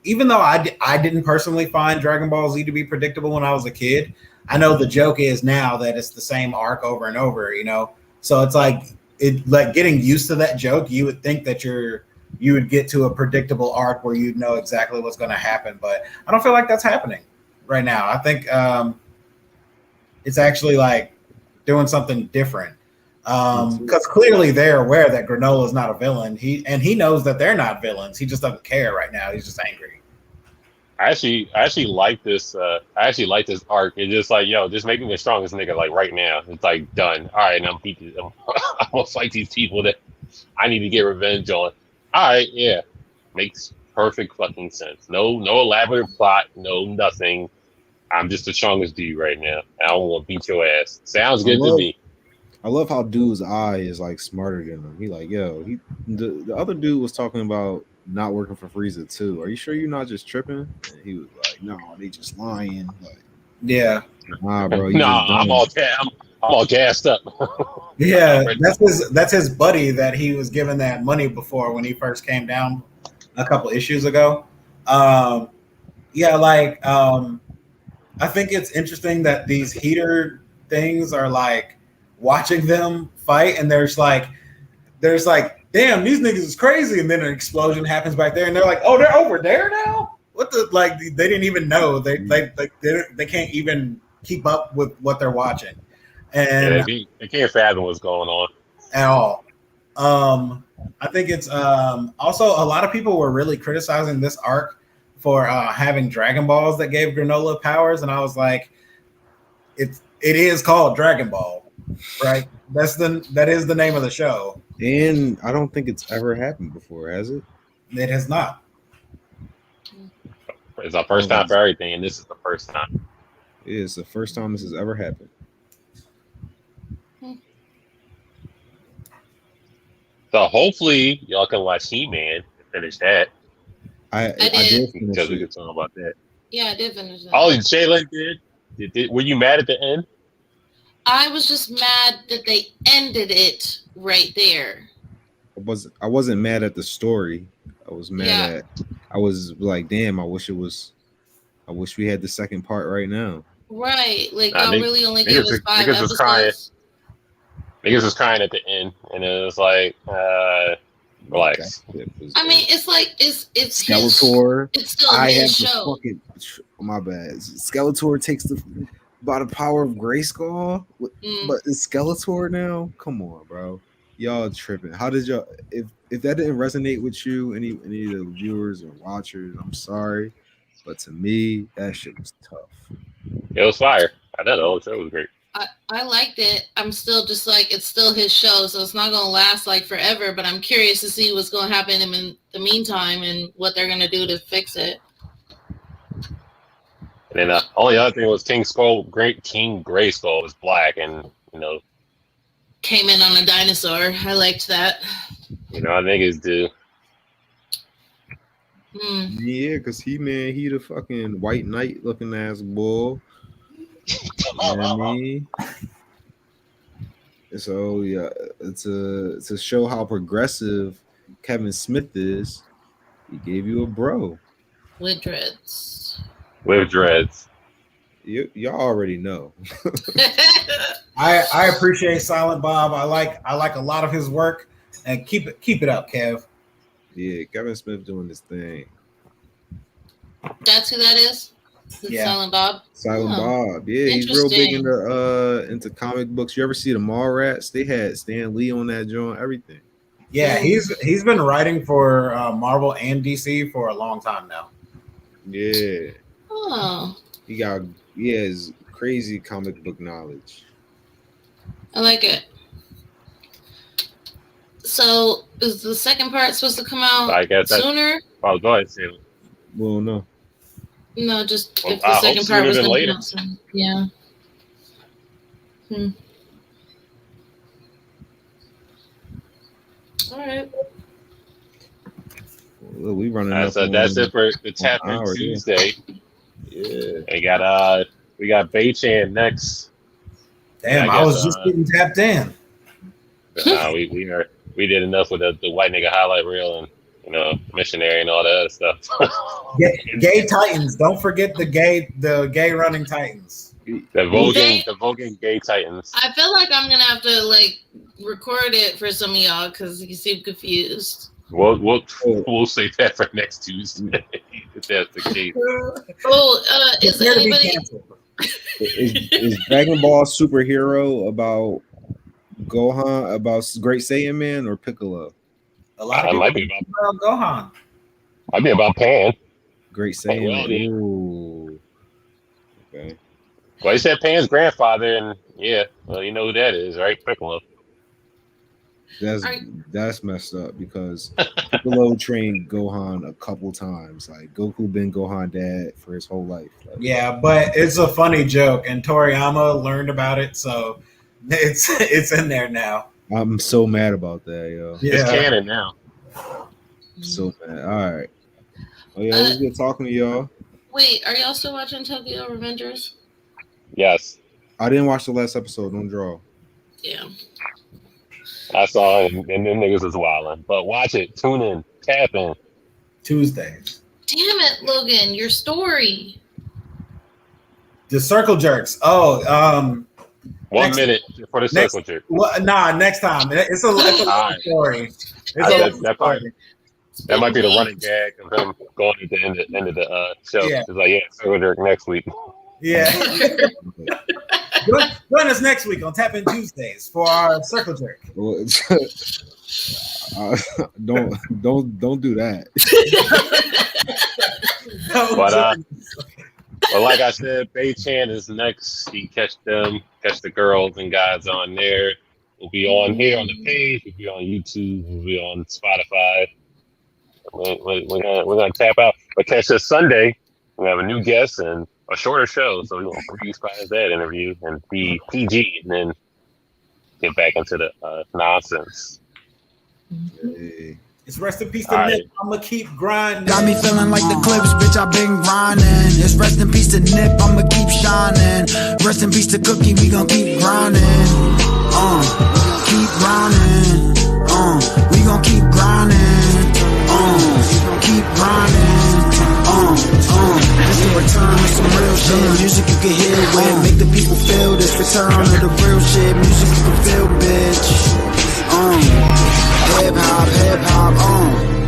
even though I didn't personally find Dragon Ball Z to be predictable when I was a kid, I know the joke is now that it's the same arc over and over, you know? So it's like getting used to that joke, you would think that you would get to a predictable arc where you'd know exactly what's going to happen, but I don't feel like that's happening right now. I think it's actually like doing something different. Because clearly they're aware that Granola is not a villain. He knows that they're not villains. He just doesn't care right now. He's just angry. I actually like this. I actually like this arc. It's just like, yo, just make me the strongest nigga like right now. It's like done. All right, and I'm gonna fight these people that I need to get revenge on. All right, yeah, makes perfect fucking sense. No elaborate plot. No nothing. I'm just the strongest dude right now. I don't want to beat your ass. Sounds good to me. I love how dude's eye is like smarter than him. He like, yo, the other dude was talking about not working for Frieza too. Are you sure you're not just tripping? And he was like, no, they just lying. Like, yeah, nah, bro. I'm all gassed up. Yeah, that's his buddy that he was given that money before when he first came down a couple issues ago. I think it's interesting that these heater things are like watching them fight, and there's like, damn, these niggas is crazy, and then an explosion happens back there, and they're like, oh, they're over there now? What the, like, they didn't even know. They can't even keep up with what they're watching. And they can't fathom what's going on at all. I think it's also a lot of people were really criticizing this arc for having Dragon Balls that gave Granola powers, and I was like, it is called Dragon Ball, right? That is the name of the show. And I don't think it's ever happened before, has it? It has not. It's our first time for everything, and this is the first time. It is the first time this has ever happened. So hopefully y'all can watch He-Man and finish that. I did finish Because we it. could talk about that. Yeah, I did finish that. Oh, Jalen did. Were you mad at the end? I was just mad that they ended it right there. I wasn't mad at the story. I was mad at. I was like, damn. I wish we had the second part right now. Right, like y'all really only gave us 5 niggas was crying. Niggas was crying at the end, and it was like, relax. I mean, it's like it's Skeletor. It's still his show. My bad. Skeletor takes by the power of Grayskull, but it's Skeletor now. Come on, bro. Y'all tripping. How did y'all? If that didn't resonate with you, any of the viewers or watchers, I'm sorry, but to me, that shit was tough. It was fire. I thought the whole show was great. I liked it. I'm still just like, it's still his show, so it's not going to last like forever, but I'm curious to see what's going to happen in the meantime and what they're going to do to fix it. And then the only other thing was King Grayskull was black, and came in on a dinosaur. I liked that. Niggas do. Yeah, because he the fucking white knight looking ass bull. You know what I mean? So yeah, it's to show how progressive Kevin Smith is. He gave you a bro with dreads. Y'all already know. I appreciate Silent Bob. I like a lot of his work, and keep it up, Kev. Yeah, Kevin Smith doing this thing. That's who that is? Yeah. Silent Bob? Silent Bob. Yeah, he's real big into comic books. You ever see the Mallrats? They had Stan Lee on that joint, everything. Yeah, he's been writing for Marvel and DC for a long time now. Yeah. Oh. He has crazy comic book knowledge. I like it. So, is the second part supposed to come out sooner? Oh, go ahead, Sam. Well, no. No, just if the second part was going to come out soon. Yeah. All right. Well, we running up. That's it for the Tap In Tuesday. Yeah. We got Bay-Chan next. Damn, I was just getting tapped in. We did enough with the white nigga highlight reel and missionary and all that other stuff. Gay Titans. Don't forget the gay running Titans. The voguing gay Titans. I feel like I'm gonna have to record it for some of y'all because you seem confused. We'll save that for next Tuesday if that's the case. Is anybody? Is Dragon Ball Superhero about Gohan, about Great Saiyan Man, or Piccolo? A lot of people might be about Gohan. Might be about Pan. Great Saiyan Man. Ooh. Okay. Well, he said Pan's grandfather, and you know who that is, right? Piccolo. That's messed up because Piccolo trained Gohan a couple times. Like Goku been Gohan dad for his whole life. Yeah, but it's a funny joke, and Toriyama learned about it, so it's in there now. I'm so mad about that, yo. Yeah. It's canon now. So mad. All right. Oh yeah, it was good talking to y'all. Wait, are y'all still watching Tokyo Revengers? Yes. I didn't watch the last episode. Don't draw. Yeah. I saw it, and them niggas was wilding. But watch it. Tune in. Tap in. Tuesdays. Damn it, Logan. Your story. The Circle Jerks. Oh, 1 minute for the Circle Jerk. Next time. It's a long story. That might be the running gag of him going at the end of the show. Yeah. It's like, Circle Jerk next week. Yeah. Join us next week on Tap In Tuesdays for our Circle Jerk. Don't do that. But like I said, Bay-Chan is next. He catch the girls and guys on there. We'll be on here on the page. We'll be on YouTube. We'll be on Spotify. we're gonna tap out. But catch us Sunday. We have a new guest and a shorter show, so we're gonna review Spider's that interview and be PG, and then get back into the nonsense. Hey. It's rest in peace to Nip. I'ma keep grinding. Got me feeling like the Clips, bitch, I been grinding. It's rest in peace to Nip, I'ma keep shining. Rest in peace to Cookie, we gon' keep grinding. Keep grinding. We gon' keep grinding. Keep grinding. It's the return of some real shit. Music you can hear with, make the people feel this. Return of the real shit. Music you can feel, bitch. Hip hop,